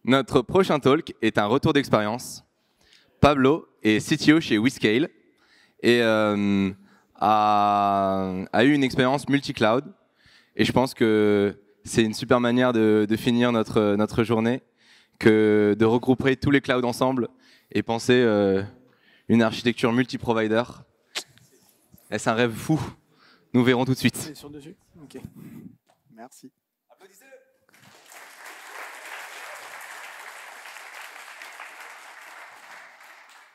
Notre prochain talk est un retour d'expérience. Pablo est CTO chez WeScale et a eu une expérience multi-cloud. Et je pense que c'est une super manière de finir notre journée que de regrouper tous les clouds ensemble et penser une architecture multi-provider. Est-ce un rêve fou? Nous verrons tout de suite. C'est sur dessus. Ok. Merci. Applaudissez-le.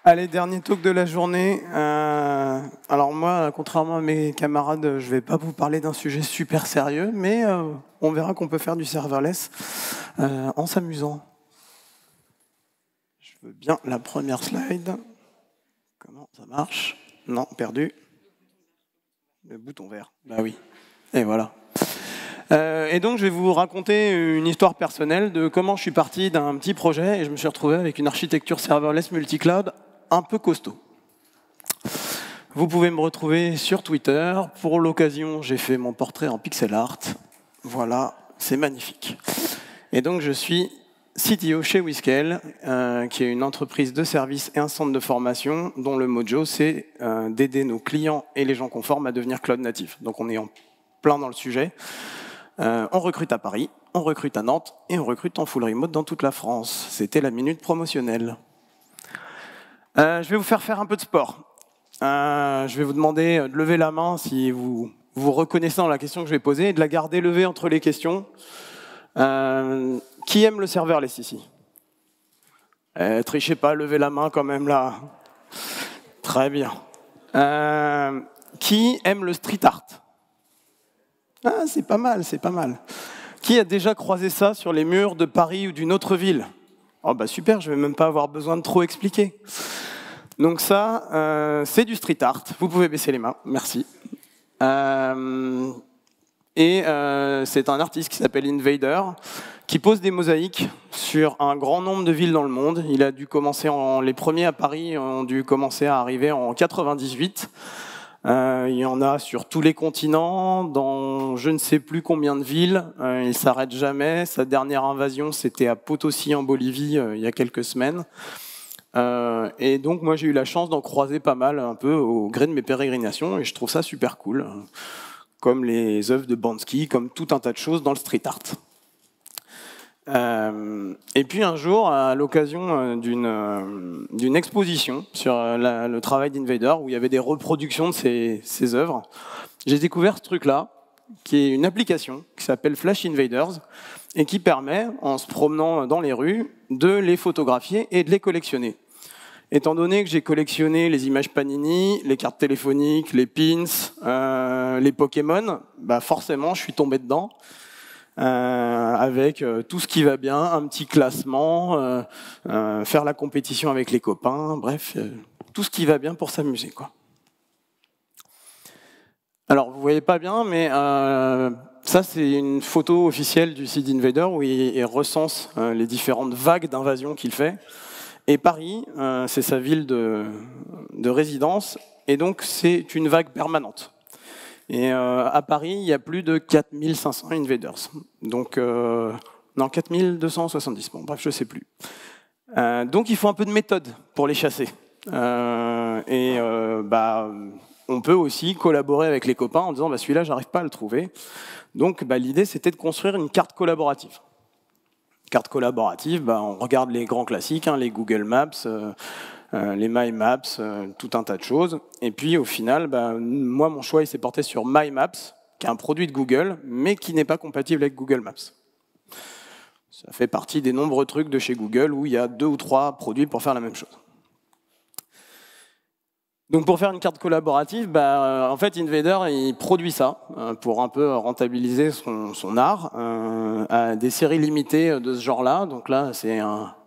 Allez, dernier talk de la journée. Alors moi, contrairement à mes camarades, je ne vais pas vous parler d'un sujet super sérieux, mais on verra qu'on peut faire du serverless en s'amusant. Je veux bien la première slide. Comment ça marche? Non, perdu. Le bouton vert. Bah oui. Et voilà. Et donc, je vais vous raconter une histoire personnelle de comment je suis parti d'un petit projet et je me suis retrouvé avec une architecture serverless multi-cloud un peu costaud. Vous pouvez me retrouver sur Twitter. Pour l'occasion, j'ai fait mon portrait en pixel art. Voilà, c'est magnifique. Et donc, je suis CTO chez WeScale, qui est une entreprise de services et un centre de formation dont le mojo, c'est d'aider nos clients et les gens conformes à devenir cloud natifs. Donc, on est en plein dans le sujet. On recrute à Paris, on recrute à Nantes et on recrute en full remote dans toute la France. C'était la minute promotionnelle. Je vais vous faire un peu de sport. Je vais vous demander de lever la main si vous vous reconnaissez dans la question que je vais poser et de la garder levée entre les questions. Qui aime le serverless ici? Trichez pas, levez la main quand même là. Très bien. Qui aime le street art? Ah, c'est pas mal, c'est pas mal. Qui a déjà croisé ça sur les murs de Paris ou d'une autre ville? Oh bah super, je vais même pas avoir besoin de trop expliquer. Donc ça, c'est du street art. Vous pouvez baisser les mains, merci. C'est un artiste qui s'appelle Invader, qui pose des mosaïques sur un grand nombre de villes dans le monde. Il a dû commencer les premiers à Paris ont dû commencer à arriver en 98. Il y en a sur tous les continents, dans je ne sais plus combien de villes. Il ne s'arrête jamais. Sa dernière invasion, c'était à Potosí, en Bolivie, il y a quelques semaines. Et donc, moi, j'ai eu la chance d'en croiser pas mal, un peu au gré de mes pérégrinations, et je trouve ça super cool. Comme les œuvres de Banksy, comme tout un tas de choses dans le street art. Et puis un jour, à l'occasion d'une exposition sur le travail d'Invader, où il y avait des reproductions de ses œuvres, j'ai découvert ce truc-là, qui est une application qui s'appelle Flash Invaders, et qui permet, en se promenant dans les rues, de les photographier et de les collectionner. Étant donné que j'ai collectionné les images Panini, les cartes téléphoniques, les pins, les Pokémon, bah forcément, je suis tombé dedans. Avec tout ce qui va bien, un petit classement, faire la compétition avec les copains, bref, tout ce qui va bien pour s'amuser, quoi. Alors, vous voyez pas bien, mais ça, c'est une photo officielle du site d'Invader où il recense les différentes vagues d'invasion qu'il fait. Et Paris, c'est sa ville de résidence, et donc c'est une vague permanente. Et à Paris, il y a plus de 4500 invaders. Donc, non, 4270, bon, bref, je ne sais plus. Donc, il faut un peu de méthode pour les chasser. On peut aussi collaborer avec les copains en disant bah, celui-là, j'arrive pas à le trouver. Donc, l'idée, c'était de construire une carte collaborative. Carte collaborative, on regarde les grands classiques, les Google Maps, les My Maps, tout un tas de choses. Et puis au final, moi mon choix il s'est porté sur My Maps, qui est un produit de Google, mais qui n'est pas compatible avec Google Maps. Ça fait partie des nombreux trucs de chez Google où il y a 2 ou 3 produits pour faire la même chose. Donc pour faire une carte collaborative, en fait Invader il produit ça pour un peu rentabiliser son art à des séries limitées de ce genre-là. Donc là c'est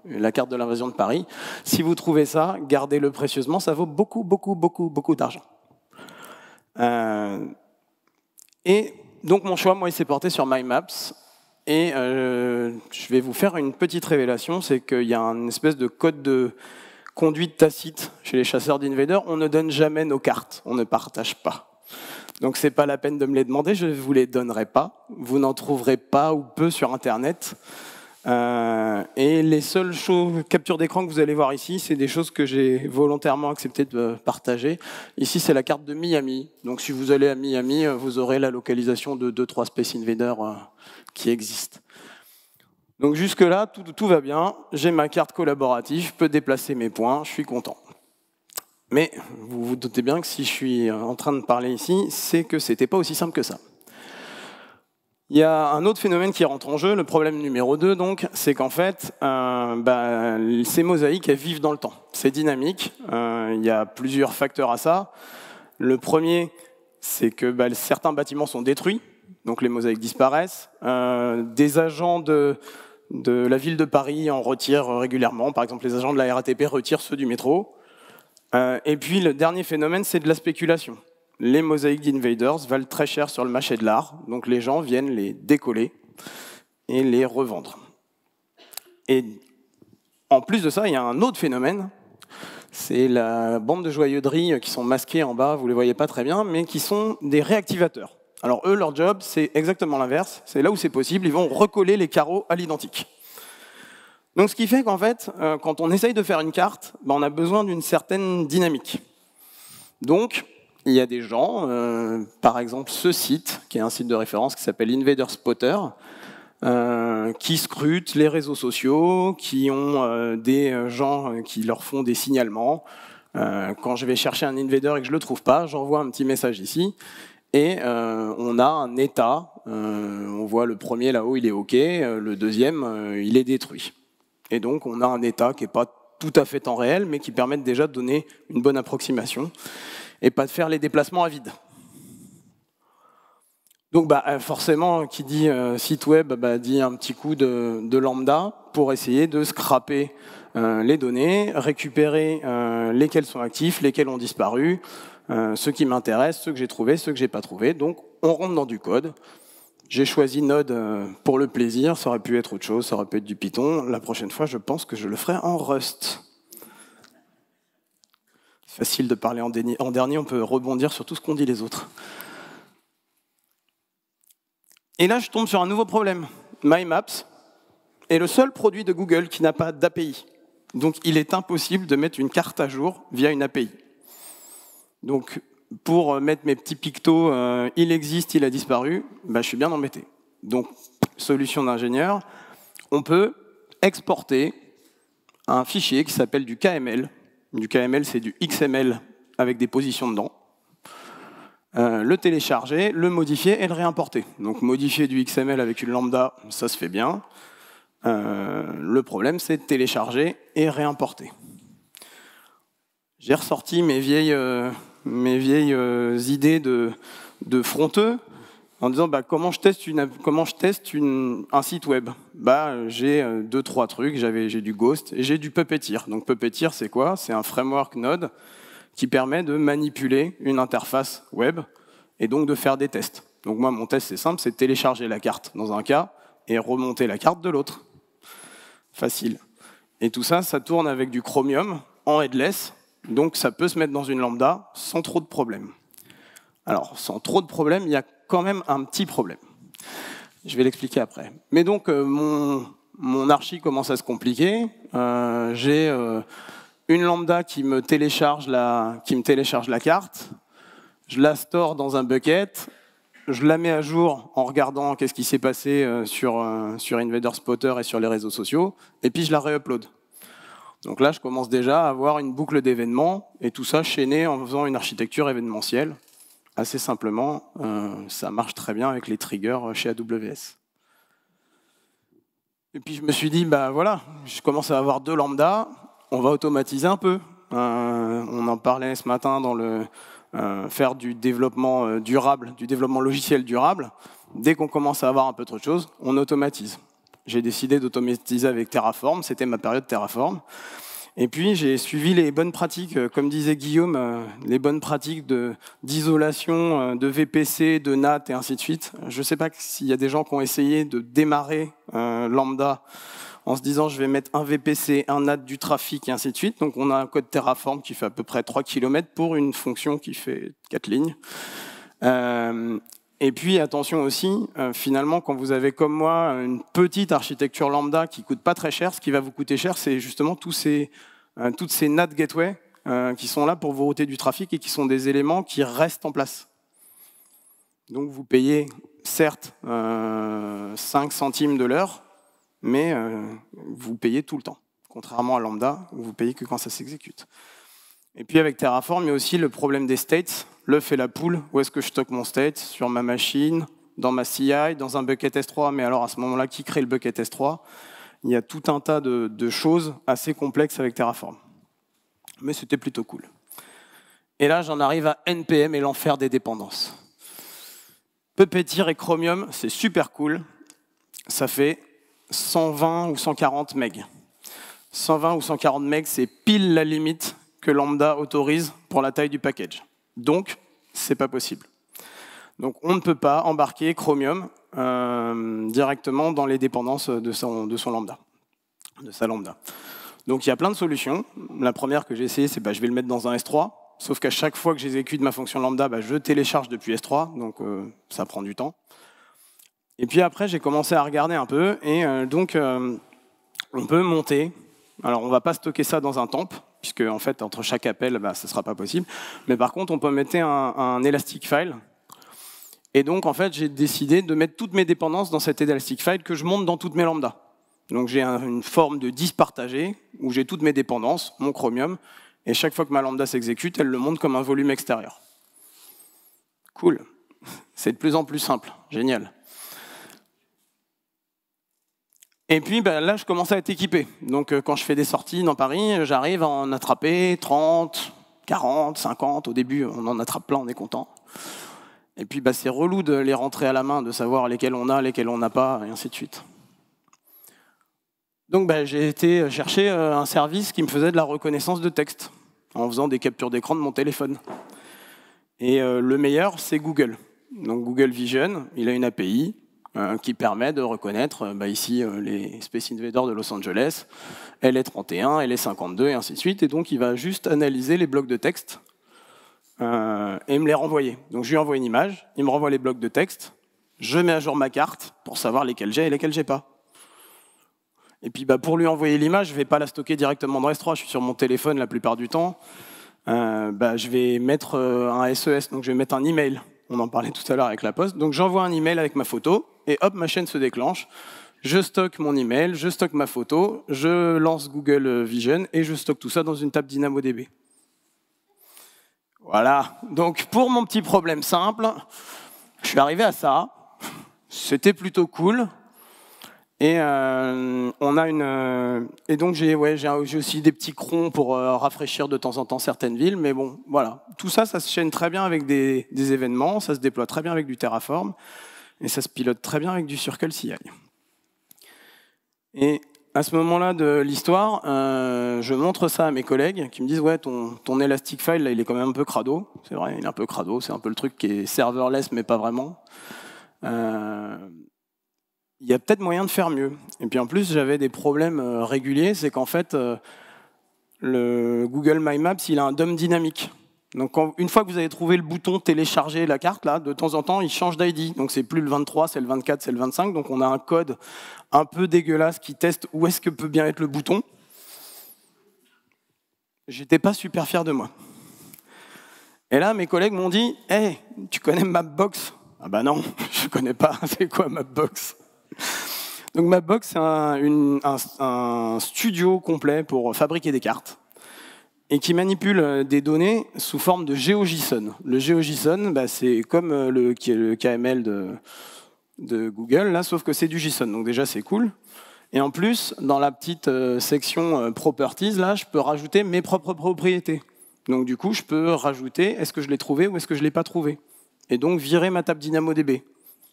la carte de l'invasion de Paris. Si vous trouvez ça, gardez-le précieusement, ça vaut beaucoup, beaucoup, beaucoup, beaucoup d'argent. Et donc mon choix, moi, il s'est porté sur My Maps. Et je vais vous faire une petite révélation, c'est qu'il y a une espèce de code de conduite tacite chez les chasseurs d'Invader. On ne donne jamais nos cartes, on ne partage pas. Donc c'est pas la peine de me les demander, je ne vous les donnerai pas. Vous n'en trouverez pas ou peu sur Internet. Et les seules captures d'écran que vous allez voir ici, c'est des choses que j'ai volontairement accepté de partager. Ici, c'est la carte de Miami. Donc si vous allez à Miami, vous aurez la localisation de 2-3 Space Invaders qui existent. Donc jusque-là, tout va bien. J'ai ma carte collaborative, je peux déplacer mes points, je suis content. Mais vous vous doutez bien que si je suis en train de parler ici, c'est que c'était pas aussi simple que ça. Il y a un autre phénomène qui rentre en jeu, le problème numéro 2, donc, c'est qu'en fait, ces mosaïques, elles vivent dans le temps. C'est dynamique, il y a plusieurs facteurs à ça. Le premier, c'est que certains bâtiments sont détruits, donc les mosaïques disparaissent. Des agents de la ville de Paris en retirent régulièrement, par exemple les agents de la RATP retirent ceux du métro. Et puis le dernier phénomène, c'est de la spéculation. Les mosaïques d'Invaders valent très cher sur le marché de l'art, donc les gens viennent les décoller et les revendre. Et en plus de ça, il y a un autre phénomène, c'est la bande de joyeuseries qui sont masquées en bas, vous ne les voyez pas très bien, mais qui sont des réactivateurs. Alors eux, leur job, c'est exactement l'inverse, c'est là où c'est possible, ils vont recoller les carreaux à l'identique. Donc ce qui fait qu'en fait, quand on essaye de faire une carte, on a besoin d'une certaine dynamique. Donc, il y a des gens, par exemple ce site, qui est un site de référence qui s'appelle Invader Spotter, qui scrutent les réseaux sociaux, qui ont des gens qui leur font des signalements. Quand je vais chercher un invader et que je ne le trouve pas, j'envoie un petit message ici, et on a un état. On voit le premier là-haut, il est OK, le deuxième, il est détruit. Et donc on a un état qui n'est pas tout à fait temps réel, mais qui permet déjà de donner une bonne approximation, et pas de faire les déplacements à vide. Donc forcément, qui dit site web, dit un petit coup de lambda pour essayer de scraper les données, récupérer lesquels sont actifs, lesquels ont disparu, ceux qui m'intéressent, ceux que j'ai trouvés, ceux que j'ai pas trouvés. Donc on rentre dans du code. J'ai choisi Node pour le plaisir, ça aurait pu être autre chose, ça aurait pu être du Python. La prochaine fois, je pense que je le ferai en Rust. C'est facile de parler en dernier, on peut rebondir sur tout ce qu'ont dit les autres. Et là, je tombe sur un nouveau problème. MyMaps est le seul produit de Google qui n'a pas d'API. Donc, il est impossible de mettre une carte à jour via une API. Donc, pour mettre mes petits pictos, il existe, il a disparu, je suis bien embêté. Donc, solution d'ingénieur, on peut exporter un fichier qui s'appelle du KML. Du KML, c'est du XML avec des positions dedans. Le télécharger, le modifier et le réimporter. Donc modifier du XML avec une lambda, ça se fait bien. Le problème, c'est de télécharger et réimporter. J'ai ressorti mes vieilles idées de fronteux en disant comment je teste un site web. J'ai 2-3 trucs, j'ai du Ghost et j'ai du Puppeteer. Donc Puppeteer, c'est quoi? C'est un framework Node qui permet de manipuler une interface web et donc de faire des tests. Donc moi, mon test, c'est simple, c'est de télécharger la carte dans un cas et remonter la carte de l'autre. Facile. Et tout ça, ça tourne avec du Chromium en headless, donc ça peut se mettre dans une lambda sans trop de problèmes. Alors, sans trop de problèmes, il y a quand même un petit problème. Je vais l'expliquer après. Mais donc, mon archi commence à se compliquer. J'ai une lambda qui me télécharge la carte, je la store dans un bucket, je la mets à jour en regardant qu'est-ce qui s'est passé sur Invader Spotter et sur les réseaux sociaux, et puis je la réupload. Donc là, je commence déjà à avoir une boucle d'événements, et tout ça chaîné en faisant une architecture événementielle. Assez simplement, ça marche très bien avec les triggers chez AWS. Et puis je me suis dit, voilà, je commence à avoir 2 lambdas, on va automatiser un peu. On en parlait ce matin dans le faire du développement durable, du développement logiciel durable. Dès qu'on commence à avoir un peu trop de choses, on automatise. J'ai décidé d'automatiser avec Terraform, c'était ma période Terraform. Et puis j'ai suivi les bonnes pratiques, comme disait Guillaume, les bonnes pratiques d'isolation, de VPC, de NAT et ainsi de suite. Je ne sais pas s'il y a des gens qui ont essayé de démarrer Lambda en se disant je vais mettre un VPC, un NAT, du trafic et ainsi de suite. Donc on a un code Terraform qui fait à peu près 3 km pour une fonction qui fait 4 lignes. Et puis attention aussi, finalement, quand vous avez comme moi une petite architecture lambda qui coûte pas très cher, ce qui va vous coûter cher, c'est justement toutes ces NAT gateway qui sont là pour vous router du trafic et qui sont des éléments qui restent en place. Donc vous payez certes 5 centimes de l'heure, mais vous payez tout le temps. Contrairement à lambda, où vous payez que quand ça s'exécute. Et puis avec Terraform, il y a aussi le problème des states, l'œuf et la poule. Où est-ce que je stocke mon state? Sur ma machine, dans ma CI, dans un bucket S3. Mais alors à ce moment-là, qui crée le bucket S3? Il y a tout un tas de choses assez complexes avec Terraform. Mais c'était plutôt cool. Et là, j'en arrive à NPM et l'enfer des dépendances. Puppeteer et Chromium, c'est super cool. Ça fait 120 ou 140 MB. 120 ou 140 MB, c'est pile la limite que Lambda autorise pour la taille du package. Donc, c'est pas possible. Donc, on ne peut pas embarquer Chromium directement dans les dépendances de son Lambda, de sa Lambda. Donc, il y a plein de solutions. La première que j'ai essayée, c'est je vais le mettre dans un S3. Sauf qu'à chaque fois que j'exécute ma fonction Lambda, je télécharge depuis S3. Donc, ça prend du temps. Et puis après, j'ai commencé à regarder un peu. Et donc, on peut monter. Alors, on ne va pas stocker ça dans un temp, puisque en fait, entre chaque appel, ce ne sera pas possible. Mais par contre, on peut mettre un elastic file. Et donc, en fait, j'ai décidé de mettre toutes mes dépendances dans cet elastic file que je monte dans toutes mes lambdas. Donc, j'ai une forme de disk partagé où j'ai toutes mes dépendances, mon Chromium, et chaque fois que ma lambda s'exécute, elle le monte comme un volume extérieur. Cool. C'est de plus en plus simple. Génial. Et puis là, je commence à être équipé. Donc quand je fais des sorties dans Paris, j'arrive à en attraper 30, 40, 50. Au début, on en attrape plein, on est content. Et puis c'est relou de les rentrer à la main, de savoir lesquels on a, lesquels on n'a pas, et ainsi de suite. Donc j'ai été chercher un service qui me faisait de la reconnaissance de texte, en faisant des captures d'écran de mon téléphone. Et le meilleur, c'est Google. Donc Google Vision, il a une API, qui permet de reconnaître ici les Space Invaders de Los Angeles, LA31, LA52 et ainsi de suite. Et donc il va juste analyser les blocs de texte et me les renvoyer. Donc je lui envoie une image, il me renvoie les blocs de texte, je mets à jour ma carte pour savoir lesquels j'ai et lesquels j'ai pas. Et puis pour lui envoyer l'image, je ne vais pas la stocker directement dans S3, je suis sur mon téléphone la plupart du temps. Je vais mettre un SES, donc je vais mettre un email. On en parlait tout à l'heure avec la poste. Donc j'envoie un email avec ma photo, et hop, ma chaîne se déclenche. Je stocke mon email, je stocke ma photo, je lance Google Vision, et je stocke tout ça dans une table DynamoDB. Voilà. Donc pour mon petit problème simple, je suis arrivé à ça. C'était plutôt cool. Et et donc j'ai aussi des petits crons pour rafraîchir de temps en temps certaines villes, mais bon, voilà. Tout ça, ça se chaîne très bien avec des événements, ça se déploie très bien avec du Terraform, et ça se pilote très bien avec du Circle CI. Et à ce moment-là de l'histoire, je montre ça à mes collègues qui me disent « Ouais, ton Elastic File, là, il est quand même un peu crado. » C'est vrai, il est un peu crado, c'est un peu le truc qui est serverless, mais pas vraiment. Il y a peut-être moyen de faire mieux. Et puis en plus, j'avais des problèmes réguliers, c'est qu'en fait, le Google My Maps, il a un DOM dynamique. Donc une fois que vous avez trouvé le bouton télécharger la carte, là, de temps en temps, il change d'ID. Donc c'est plus le 23, c'est le 24, c'est le 25. Donc on a un code un peu dégueulasse qui teste où est-ce que peut bien être le bouton. J'étais pas super fier de moi. Et là, mes collègues m'ont dit « Hey, tu connais Mapbox ?» Ah bah non, je connais pas. C'est quoi Mapbox ? Donc Mapbox, c'est un studio complet pour fabriquer des cartes et qui manipule des données sous forme de GeoJSON. Le GeoJSON, c'est comme le KML de Google, là, sauf que c'est du JSON. Donc déjà, c'est cool. Et en plus, dans la petite section Properties, là, je peux rajouter mes propres propriétés. Donc du coup, je peux rajouter est-ce que je l'ai trouvé ou est-ce que je ne l'ai pas trouvé. Et donc virer ma table DynamoDB.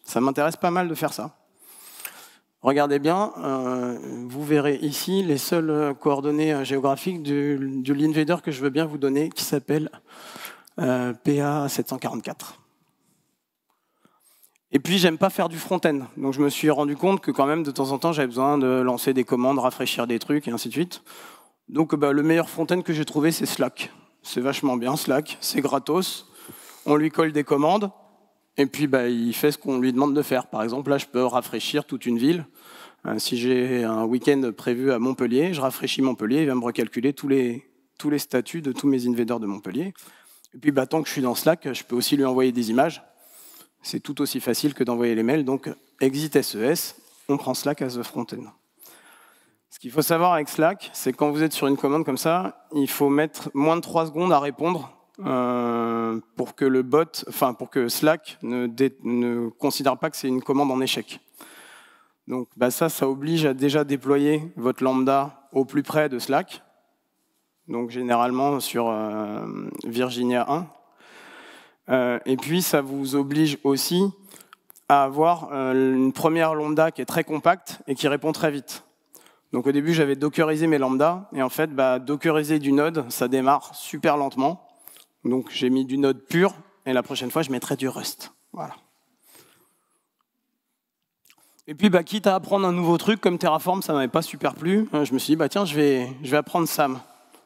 Ça m'intéresse pas mal de faire ça. Regardez bien, vous verrez ici les seules coordonnées géographiques de l'invader que je veux bien vous donner, qui s'appelle PA744. Et puis, j'aime pas faire du front-end. Donc, je me suis rendu compte que quand même, de temps en temps, j'avais besoin de lancer des commandes, rafraîchir des trucs, et ainsi de suite. Donc, le meilleur front-end que j'ai trouvé, c'est Slack. C'est vachement bien, Slack. C'est gratos. On lui colle des commandes, et puis il fait ce qu'on lui demande de faire. Par exemple, là, je peux rafraîchir toute une ville. Si j'ai un week-end prévu à Montpellier, je rafraîchis Montpellier, il va me recalculer tous les statuts de tous mes invaders de Montpellier. Et puis, tant que je suis dans Slack, je peux aussi lui envoyer des images. C'est tout aussi facile que d'envoyer les mails. Donc, exit SES, on prend Slack as the front-end. Ce qu'il faut savoir avec Slack, c'est que quand vous êtes sur une commande comme ça, il faut mettre moins de 3 secondes à répondre pour que Slack ne considère pas que c'est une commande en échec. Donc ça oblige à déjà déployer votre lambda au plus près de Slack. Donc généralement sur Virginia 1. Et puis ça vous oblige aussi à avoir une première lambda qui est très compacte et qui répond très vite. Donc au début, j'avais dockerisé mes lambdas, et en fait, dockeriser du Node, ça démarre super lentement. Donc j'ai mis du Node pur, et la prochaine fois, je mettrai du Rust. Voilà. Et puis, quitte à apprendre un nouveau truc, comme Terraform, ça ne m'avait pas super plu, je me suis dit, tiens, je vais apprendre SAM.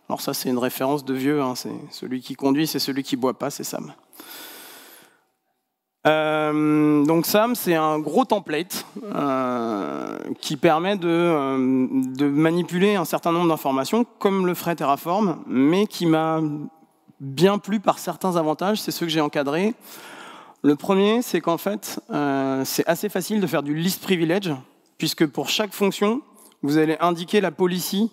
Alors ça, c'est une référence de vieux, c'est celui qui conduit, c'est celui qui ne boit pas, c'est SAM. Donc SAM, c'est un gros template qui permet de manipuler un certain nombre d'informations, comme le ferait Terraform, mais qui m'a bien plu par certains avantages, c'est ceux que j'ai encadrés. Le premier, c'est qu'en fait, c'est assez facile de faire du list privilege, puisque pour chaque fonction, vous allez indiquer la policy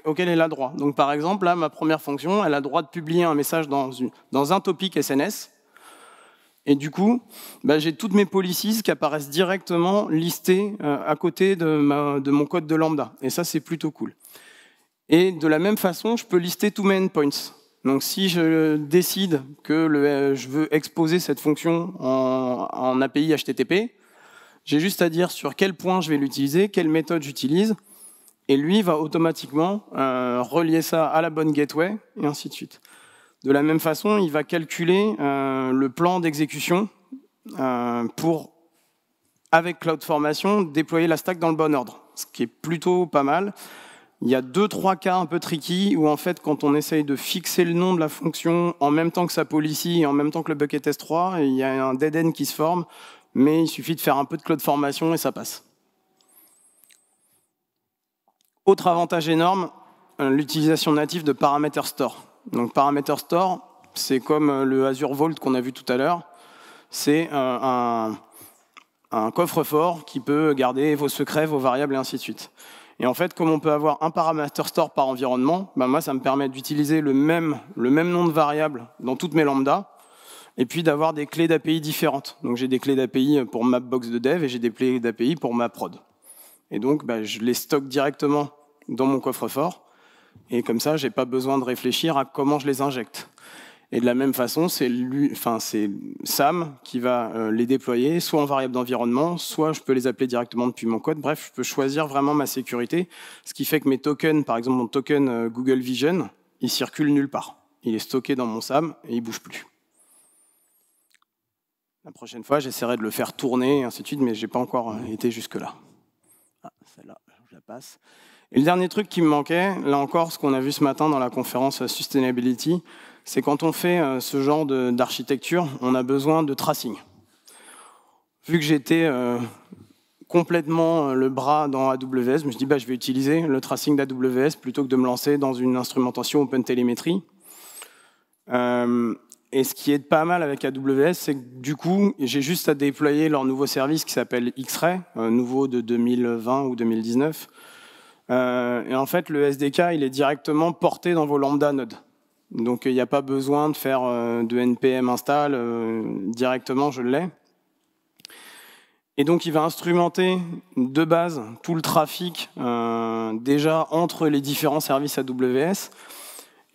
auquel elle a droit. Donc par exemple, là, ma première fonction, elle a droit de publier un message dans un topic SNS. Et du coup, j'ai toutes mes policies qui apparaissent directement listées à côté de mon code de lambda. Et ça, c'est plutôt cool. Et de la même façon, je peux lister tous mes endpoints. Donc si je décide que je veux exposer cette fonction en API HTTP, j'ai juste à dire sur quel point je vais l'utiliser, quelle méthode j'utilise, et lui va automatiquement relier ça à la bonne gateway, et ainsi de suite. De la même façon, il va calculer le plan d'exécution pour, avec CloudFormation, déployer la stack dans le bon ordre, ce qui est plutôt pas mal. Il y a 2-3 cas un peu tricky où, en fait, quand on essaye de fixer le nom de la fonction en même temps que sa policy et en même temps que le bucket S3, il y a un dead end qui se forme, mais il suffit de faire un peu de CloudFormation et ça passe. Autre avantage énorme, l'utilisation native de Parameter Store. Donc Parameter Store, c'est comme le Azure Vault qu'on a vu tout à l'heure. C'est un coffre-fort qui peut garder vos secrets, vos variables et ainsi de suite. Et en fait, comme on peut avoir un Parameter Store par environnement, moi, ça me permet d'utiliser le même nom de variable dans toutes mes lambdas, et puis d'avoir des clés d'API différentes. Donc j'ai des clés d'API pour ma box de dev et j'ai des clés d'API pour ma prod. Et donc, je les stocke directement dans mon coffre-fort. Et comme ça, je n'ai pas besoin de réfléchir à comment je les injecte. Et de la même façon, c'est SAM qui va les déployer, soit en variable d'environnement, soit je peux les appeler directement depuis mon code. Bref, je peux choisir vraiment ma sécurité, ce qui fait que mes tokens, par exemple mon token Google Vision, il circule nulle part. Il est stocké dans mon SAM et il ne bouge plus. La prochaine fois, j'essaierai de le faire tourner, et ainsi de suite, mais je n'ai pas encore été jusque-là. Ah, celle-là, je la passe. Et le dernier truc qui me manquait, là encore, ce qu'on a vu ce matin dans la conférence Sustainability, c'est quand on fait ce genre d'architecture, on a besoin de tracing. Vu que j'étais complètement le bras dans AWS, je me suis dit, je vais utiliser le tracing d'AWS plutôt que de me lancer dans une instrumentation OpenTelemetry. Et ce qui est pas mal avec AWS, c'est que du coup, j'ai juste à déployer leur nouveau service qui s'appelle X-Ray, nouveau de 2020 ou 2019. Et en fait, le SDK, il est directement porté dans vos lambda nodes. Donc, il n'y a pas besoin de faire de npm install. Directement, je l'ai. Et donc, il va instrumenter de base tout le trafic déjà entre les différents services AWS.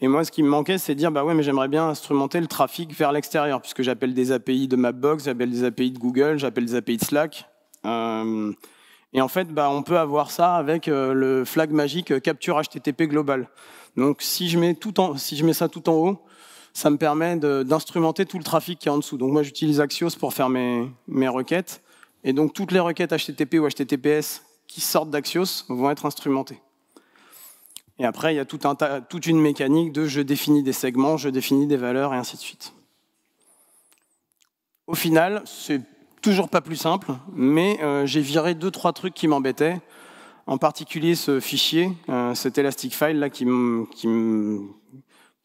Et moi, ce qui me manquait, c'est de dire, ouais, mais j'aimerais bien instrumenter le trafic vers l'extérieur, puisque j'appelle des API de Mapbox, j'appelle des API de Google, j'appelle des API de Slack. Et en fait, on peut avoir ça avec le flag magique capture HTTP global. Donc, si je mets ça tout en haut, ça me permet d'instrumenter tout le trafic qui est en dessous. Donc, moi, j'utilise Axios pour faire mes requêtes. Et donc, toutes les requêtes HTTP ou HTTPS qui sortent d'Axios vont être instrumentées. Et après, il y a toute une mécanique de je définis des segments, je définis des valeurs, et ainsi de suite. Au final, c'est toujours pas plus simple, mais j'ai viré 2-3 trucs qui m'embêtaient. En particulier ce fichier, cet Elastic File là qui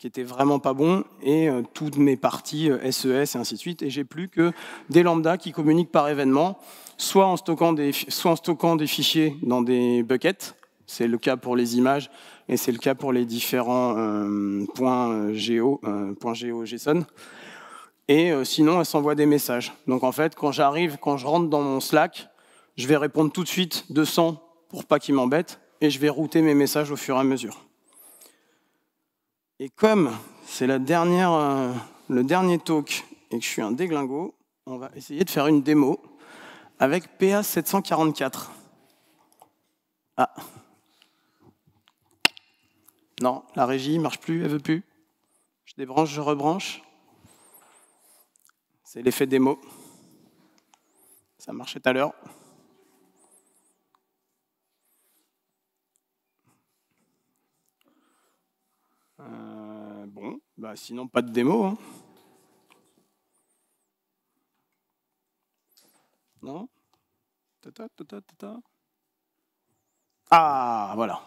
était vraiment pas bon, et toutes mes parties SES et ainsi de suite. Et j'ai plus que des lambdas qui communiquent par événement, soit en stockant des fichiers dans des buckets. C'est le cas pour les images et c'est le cas pour les différents points GeoJSON. Et sinon, elle s'envoie des messages. Donc en fait, quand je rentre dans mon Slack, je vais répondre tout de suite 200 pour pas qu'il m'embête, et je vais router mes messages au fur et à mesure. Et comme c'est le dernier talk et que je suis un déglingo, on va essayer de faire une démo avec PA744. Ah. Non, la régie ne marche plus, elle veut plus. Je débranche, je rebranche. C'est l'effet démo. Ça marchait tout à l'heure. Bon, bah sinon pas de démo. Hein. Non. Ah, voilà.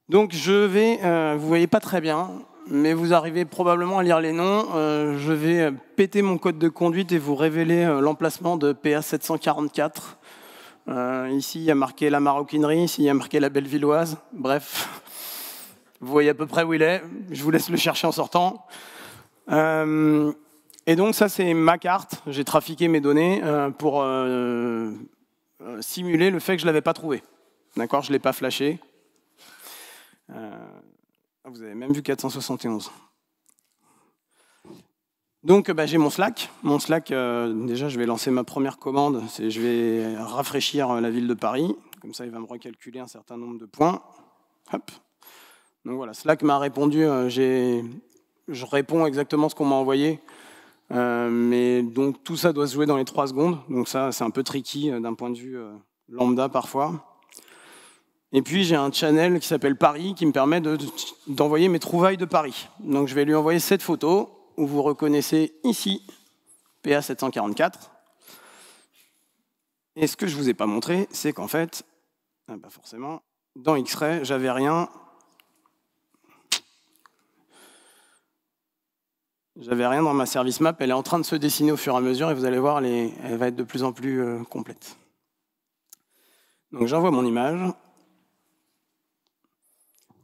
Donc je vais, vous voyez pas très bien, mais vous arrivez probablement à lire les noms. Je vais péter mon code de conduite et vous révéler l'emplacement de PA744. Ici, il y a marqué la maroquinerie, ici, il y a marqué la Bellevilloise. Bref, vous voyez à peu près où il est. Je vous laisse le chercher en sortant. Et donc ça, c'est ma carte. J'ai trafiqué mes données pour simuler le fait que je ne l'avais pas trouvé. D'accord, je ne l'ai pas flashé. Vous avez même vu 471. Donc j'ai mon Slack. Mon Slack, déjà je vais lancer ma première commande. Je vais rafraîchir la ville de Paris. Comme ça il va me recalculer un certain nombre de points. Hop. Donc voilà, Slack m'a répondu. Je réponds exactement ce qu'on m'a envoyé. Mais donc tout ça doit se jouer dans les 3 secondes. Donc ça c'est un peu tricky d'un point de vue lambda parfois. Et puis j'ai un channel qui s'appelle Paris qui me permet d'envoyer mes trouvailles de Paris. Donc je vais lui envoyer cette photo où vous reconnaissez ici PA744. Et ce que je ne vous ai pas montré, c'est qu'en fait, forcément, dans X-Ray, j'avais rien. J'avais rien dans ma service map. Elle est en train de se dessiner au fur et à mesure et vous allez voir, elle va être de plus en plus complète. Donc j'envoie mon image.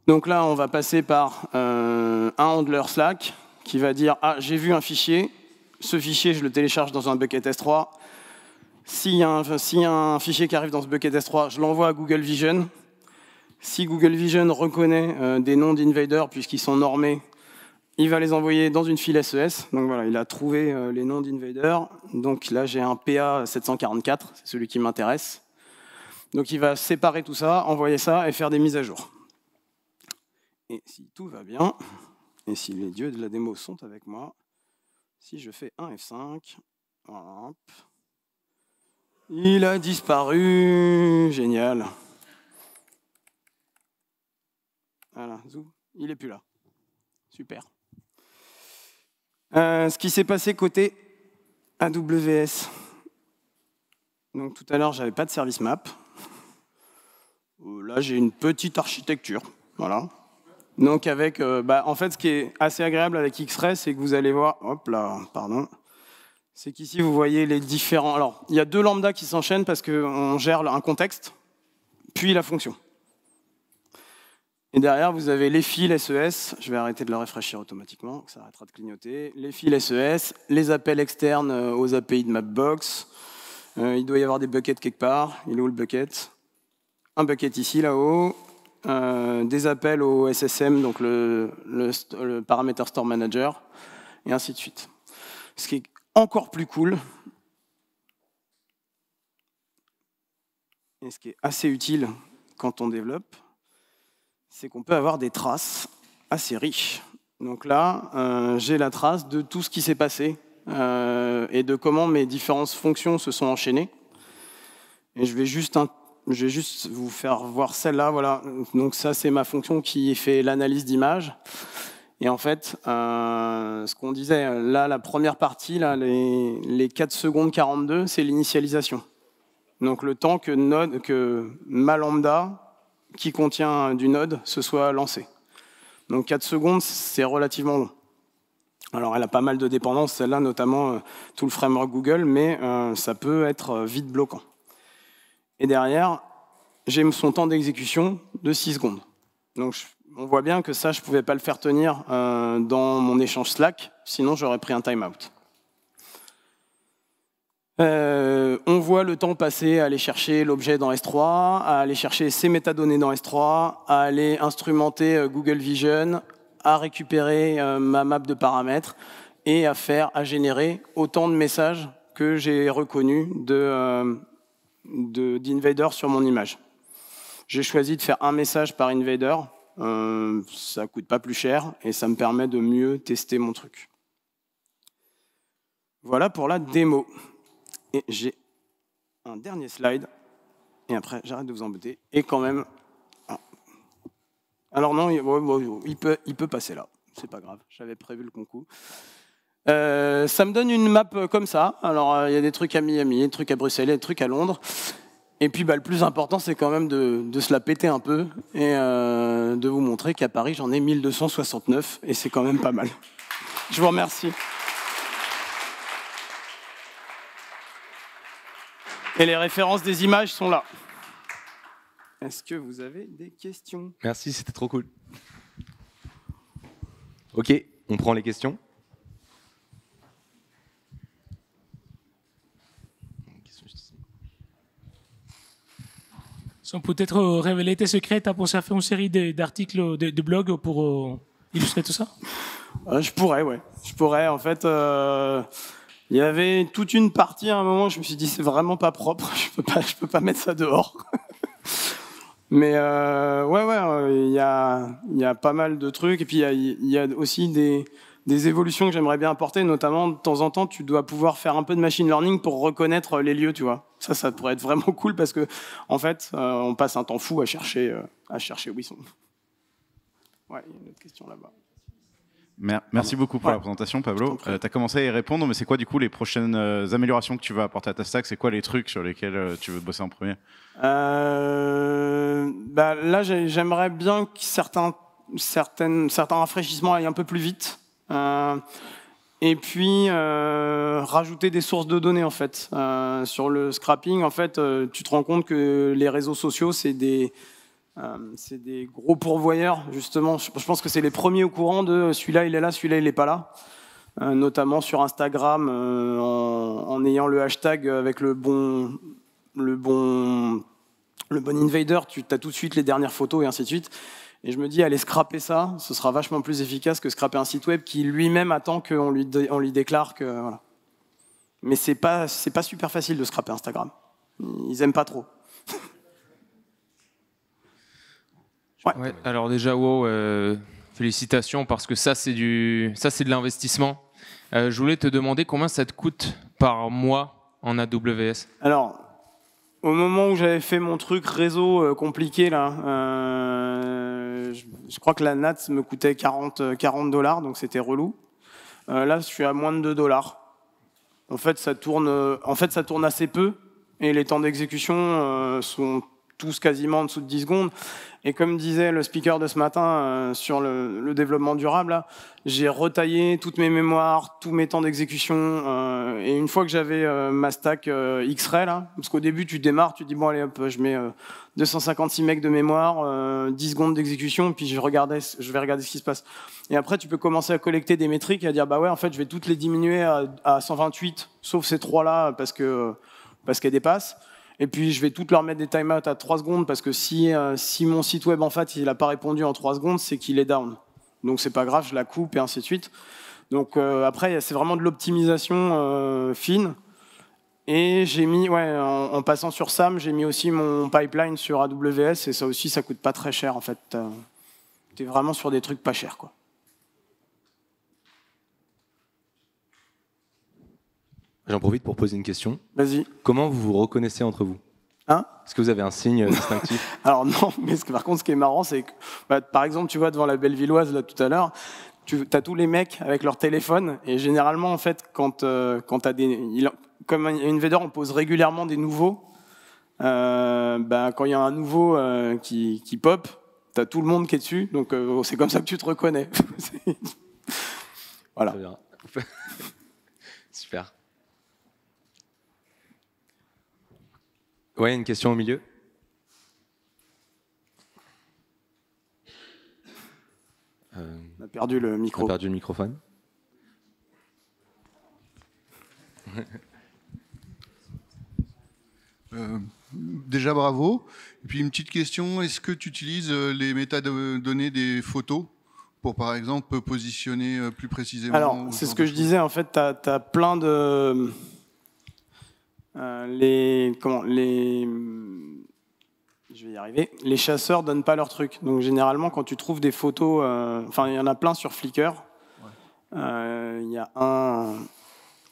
Donc là, on va passer par un handler Slack qui va dire « Ah, j'ai vu un fichier. Ce fichier, je le télécharge dans un bucket S3. S'il y a un fichier qui arrive dans ce bucket S3, je l'envoie à Google Vision. Si Google Vision reconnaît des noms d'invaders puisqu'ils sont normés, il va les envoyer dans une file SES. Donc voilà, il a trouvé les noms d'invaders. Donc là, j'ai un PA744, c'est celui qui m'intéresse. Donc il va séparer tout ça, envoyer ça et faire des mises à jour. Et si tout va bien, et si les dieux de la démo sont avec moi, si je fais un F5, hop, il a disparu, génial. Voilà, zou, il n'est plus là. Super. Ce qui s'est passé côté AWS. Donc tout à l'heure, j'avais pas de service map. Là, j'ai une petite architecture, voilà. Donc avec, en fait, ce qui est assez agréable avec X-Ray, c'est que vous allez voir, hop là, pardon, c'est qu'ici vous voyez les différents. Alors, il y a 2 lambdas qui s'enchaînent parce qu'on gère un contexte, puis la fonction. Et derrière, vous avez les fils SES. Je vais arrêter de le rafraîchir automatiquement, ça arrêtera de clignoter. Les fils SES, les appels externes aux API de Mapbox. Il doit y avoir des buckets quelque part. Il est où le bucket? Un bucket ici, là-haut. Des appels au SSM, donc le paramètre Store Manager, et ainsi de suite. Ce qui est encore plus cool, et ce qui est assez utile quand on développe, c'est qu'on peut avoir des traces assez riches. Donc là, j'ai la trace de tout ce qui s'est passé et de comment mes différentes fonctions se sont enchaînées. Et je vais juste vous faire voir celle-là. Voilà. Donc ça, c'est ma fonction qui fait l'analyse d'image. Et en fait, ce qu'on disait, là, la première partie, là, les 4 secondes 42, c'est l'initialisation. Donc le temps que ma lambda, qui contient du node, se soit lancé. Donc 4 secondes, c'est relativement long. Alors elle a pas mal de dépendances, celle-là notamment tout le framework Google, mais ça peut être vite bloquant. Et derrière, j'ai son temps d'exécution de 6 secondes. Donc on voit bien que ça, je ne pouvais pas le faire tenir dans mon échange Slack, sinon j'aurais pris un timeout. On voit le temps passer à aller chercher l'objet dans S3, à aller chercher ses métadonnées dans S3, à aller instrumenter Google Vision, à récupérer ma map de paramètres et à générer autant de messages que j'ai reconnus d'invader sur mon image. J'ai choisi de faire un message par invader, ça ne coûte pas plus cher et ça me permet de mieux tester mon truc. Voilà pour la démo. Et j'ai un dernier slide, et après j'arrête de vous embêter, et quand même... Alors non, il peut passer là, c'est pas grave, j'avais prévu le concours. Ça me donne une map comme ça, alors il y a des trucs à Miami, des trucs à Bruxelles, des trucs à Londres, et puis le plus important c'est quand même de se la péter un peu, et de vous montrer qu'à Paris j'en ai 1269, et c'est quand même pas mal. Je vous remercie. Et les références des images sont là. Est-ce que vous avez des questions? Merci, c'était trop cool. Ok, on prend les questions. Sans peut-être révéler tes secrets, tu as pensé à faire une série d'articles, de blogs pour illustrer tout ça? Je pourrais, ouais. Je pourrais, en fait... Il y avait toute une partie à un moment, je me suis dit c'est vraiment pas propre, je peux pas mettre ça dehors. Mais il y a pas mal de trucs et puis il y a aussi des évolutions que j'aimerais bien apporter, notamment de temps en temps tu dois pouvoir faire un peu de machine learning pour reconnaître les lieux, tu vois. Ça pourrait être vraiment cool parce que en fait on passe un temps fou à chercher où ils sont. Ouais, il y a une autre question là-bas. Merci beaucoup pour la présentation, Pablo. Tu as commencé à y répondre, mais c'est quoi du coup les prochaines améliorations que tu vas apporter à ta stack? C'est quoi les trucs sur lesquels tu veux bosser en premier? Là, j'aimerais bien que certains rafraîchissements aillent un peu plus vite. Et puis, rajouter des sources de données, en fait. Sur le scrapping, en fait, tu te rends compte que les réseaux sociaux, c'est des gros pourvoyeurs, justement. Je pense que c'est les premiers au courant de celui-là, il est là, celui-là, il n'est pas là. Notamment sur Instagram, en ayant le hashtag avec le bon invader, tu as tout de suite les dernières photos et ainsi de suite. Et je me dis, aller scraper ça, ce sera vachement plus efficace que scraper un site web qui lui-même attend qu'on lui déclare que... Voilà. Mais c'est pas super facile de scraper Instagram. Ils aiment pas trop. Ouais, alors déjà, wow, félicitations parce que ça c'est de l'investissement. Je voulais te demander combien ça te coûte par mois en AWS. Alors, au moment où j'avais fait mon truc réseau compliqué là, je crois que la NAT me coûtait $40, donc c'était relou. Là, je suis à moins de $2. En fait, ça tourne assez peu et les temps d'exécution sont tous quasiment en dessous de 10 secondes. Et comme disait le speaker de ce matin sur le développement durable, j'ai retaillé toutes mes mémoires, tous mes temps d'exécution. Et une fois que j'avais ma stack X-Ray, là, parce qu'au début, tu démarres, tu dis, bon, allez, hop, je mets 256 megs de mémoire, 10 secondes d'exécution, et puis je vais regarder ce qui se passe. Et après, tu peux commencer à collecter des métriques et à dire, bah ouais, en fait, je vais toutes les diminuer à 128, sauf ces trois-là, parce qu'elles dépassent. Et puis, je vais toutes leur mettre des timeouts à 3 secondes parce que si mon site web, en fait, il n'a pas répondu en 3 secondes, c'est qu'il est down. Donc, c'est pas grave, je la coupe et ainsi de suite. Donc, après, c'est vraiment de l'optimisation fine. Et j'ai mis, en passant sur SAM, j'ai mis aussi mon pipeline sur AWS et ça aussi, ça coûte pas très cher, en fait. T'es vraiment sur des trucs pas chers, quoi. J'en profite pour poser une question. Vas-y. Comment vous vous reconnaissez entre vous? Est-ce que vous avez un signe distinctif? Alors non, mais par contre, ce qui est marrant, c'est que, par exemple, tu vois, devant la Bellevilloise, là, tout à l'heure, tu as tous les mecs avec leur téléphone, et généralement, en fait, quand tu as comme Invader, on pose régulièrement des nouveaux. Quand il y a un nouveau qui pop, tu as tout le monde qui est dessus, donc c'est comme ça que tu te reconnais. Voilà. Très bien. Super. Ouais, une question au milieu. On a perdu le micro. On a perdu le microphone. Déjà bravo. Et puis une petite question, est-ce que tu utilises les métadonnées des photos pour par exemple positionner plus précisément? Alors, c'est ce que je disais, en fait, tu as plein de... Je vais y arriver. Les chasseurs donnent pas leurs trucs. Donc généralement, quand tu trouves des photos, il y en a plein sur Flickr. Il y a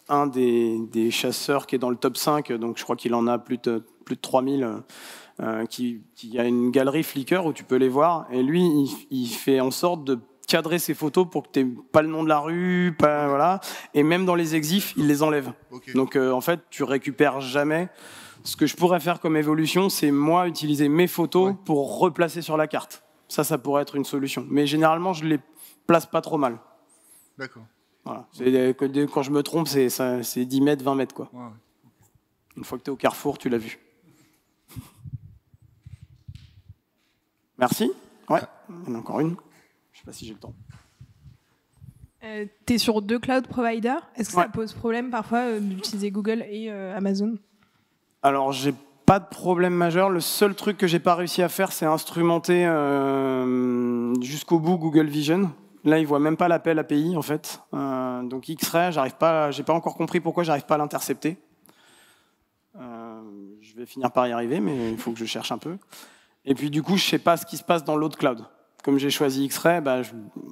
un des chasseurs qui est dans le top 5, donc je crois qu'il en a plus de 3000, qui a une galerie Flickr où tu peux les voir. Et lui, il fait en sorte de cadrer ses photos pour que tu n'aies pas le nom de la rue, voilà. Et même dans les exifs, il les enlève. Okay. Donc en fait, tu récupères jamais. Ce que je pourrais faire comme évolution, c'est moi utiliser mes photos pour replacer sur la carte. Ça pourrait être une solution. Mais généralement, je les place pas trop mal. D'accord. Voilà. Quand je me trompe, c'est 10 mètres, 20 mètres. Quoi. Ouais. Une fois que tu es au carrefour, tu l'as vu. Merci. Ouais, il y en a encore une. Je ne sais pas si j'ai le temps. Tu es sur 2 cloud providers. Est-ce que ça pose problème parfois d'utiliser Google et Amazon? Alors, j'ai pas de problème majeur. Le seul truc que j'ai pas réussi à faire, c'est instrumenter jusqu'au bout Google Vision. Là, il voit même pas l'appel API en fait. Donc X-Ray, j'ai pas encore compris pourquoi j'arrive pas à l'intercepter. Je vais finir par y arriver, mais il faut que je cherche un peu. Et puis du coup, je sais pas ce qui se passe dans l'autre cloud. Comme j'ai choisi X-Ray,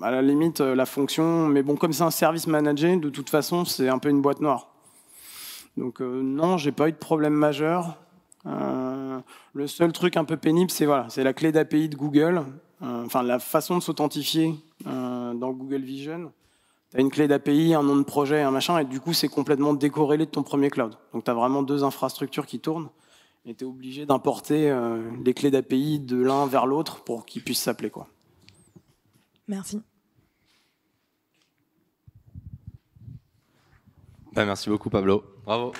à la limite la fonction, mais bon, comme c'est un service managé, de toute façon, c'est un peu une boîte noire. Donc non, j'ai pas eu de problème majeur. Le seul truc un peu pénible, c'est la clé d'API de Google. La façon de s'authentifier dans Google Vision. Tu as une clé d'API, un nom de projet, un machin, et du coup, c'est complètement décorrélé de ton premier cloud. Donc, tu as vraiment 2 infrastructures qui tournent, et tu es obligé d'importer les clés d'API de l'un vers l'autre pour qu'ils puissent s'appeler. Merci. Merci beaucoup, Pablo. Bravo.